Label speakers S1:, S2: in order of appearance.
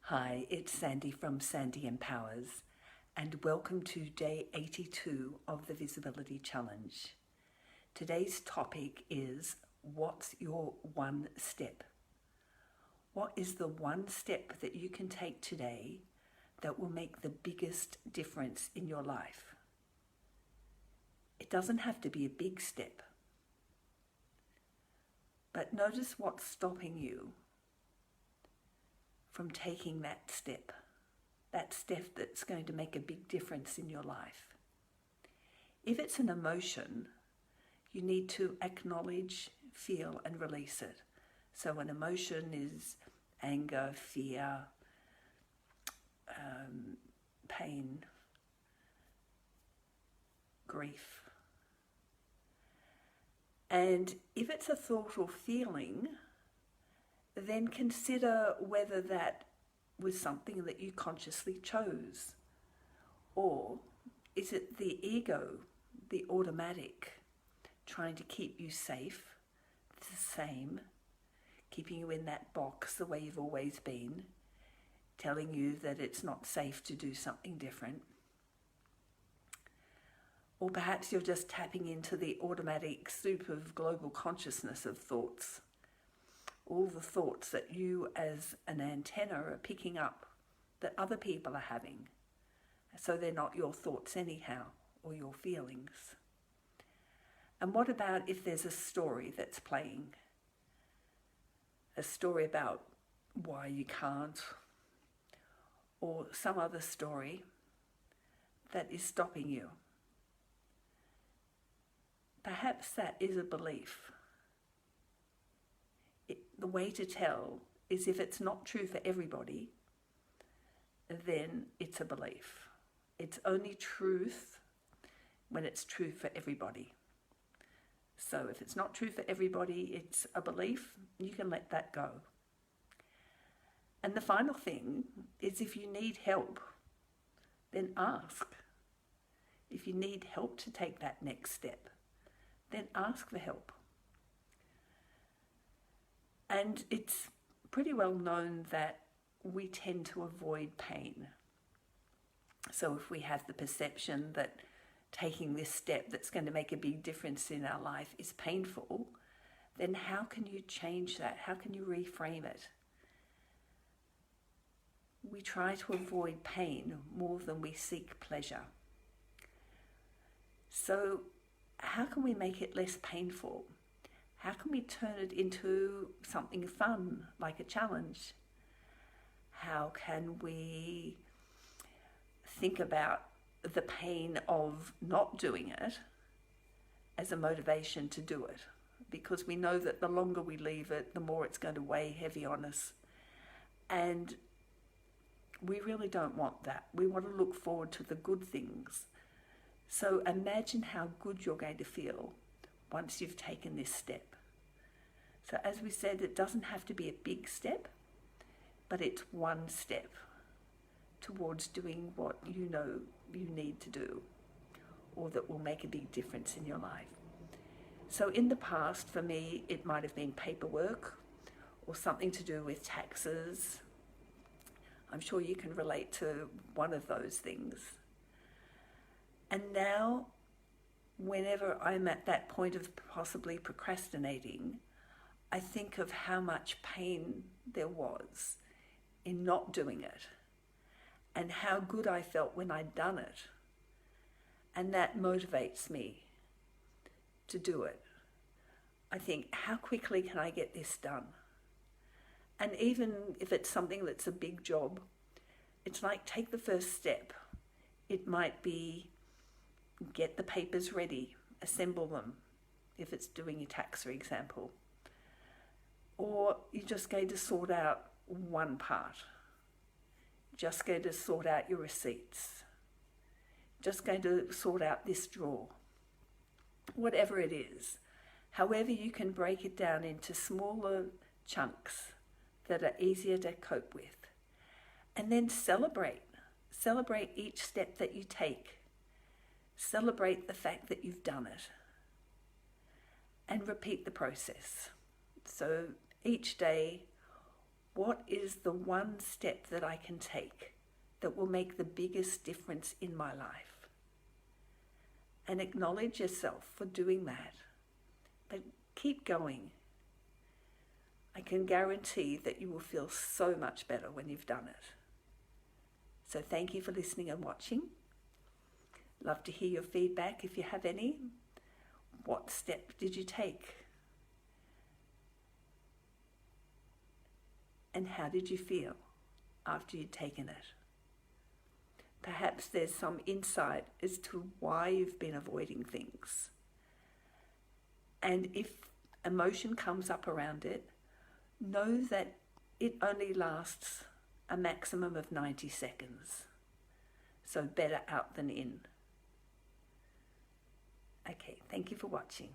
S1: Hi, it's Sandy from Sandy Empowers, and welcome to day 82 of the Visibility Challenge. Today's topic is, what's your one step? What is the one step that you can take today that will make the biggest difference in your life? It doesn't have to be a big step, but notice what's stopping you from taking that step that's going to make a big difference in your life. If it's an emotion, you need to acknowledge, feel, and release it. So an emotion is anger, fear, pain, grief. And if it's a thought or feeling, then consider whether that was something that you consciously chose, or is it the ego, the automatic, trying to keep you safe, the same, keeping you in that box the way you've always been, telling you that it's not safe to do something different. Or perhaps you're just tapping into the automatic soup of global consciousness of thoughts. All the thoughts that you as an antenna are picking up that other people are having. So they're not your thoughts anyhow, or your feelings. And what about if there's a story that's playing? A story about why you can't, or some other story that is stopping you. Perhaps that is a belief. The way to tell is if it's not true for everybody, then it's a belief. It's only truth when it's true for everybody. So if it's not true for everybody, it's a belief. You can let that go. And the final thing is, if you need help, then ask. If you need help to take that next step, then ask for help. And it's pretty well known that we tend to avoid pain. So if we have the perception that taking this step that's going to make a big difference in our life is painful, then how can you change that? How can you reframe it? We try to avoid pain more than we seek pleasure. So how can we make it less painful? How can we turn it into something fun, like a challenge? How can we think about the pain of not doing it as a motivation to do it? Because we know that the longer we leave it, the more it's going to weigh heavy on us. And we really don't want that. We want to look forward to the good things. So imagine how good you're going to feel once you've taken this step. So as we said, it doesn't have to be a big step, but it's one step towards doing what you know you need to do, or that will make a big difference in your life. So in the past, for me, it might have been paperwork or something to do with taxes. I'm sure you can relate to one of those things. And now, whenever I'm at that point of possibly procrastinating, I think of how much pain there was in not doing it, and how good I felt when I'd done it. And that motivates me to do it. I think, how quickly can I get this done? And even if it's something that's a big job, it's like, take the first step. It might be get the papers ready, assemble them, if it's doing your tax, for example. Or you're just going to sort out one part. Just going to sort out your receipts. Just going to sort out this drawer. Whatever it is. However, you can break it down into smaller chunks that are easier to cope with. And then celebrate. Celebrate each step that you take. Celebrate the fact that you've done it. And repeat the process. So each day, what is the one step that I can take that will make the biggest difference in my life? And acknowledge yourself for doing that. But keep going. I can guarantee that you will feel so much better when you've done it. So thank you for listening and watching. Love to hear your feedback if you have any. What step did you take? And how did you feel after you'd taken it? Perhaps there's some insight as to why you've been avoiding things. And if emotion comes up around it, know that it only lasts a maximum of 90 seconds. So better out than in. Okay, thank you for watching.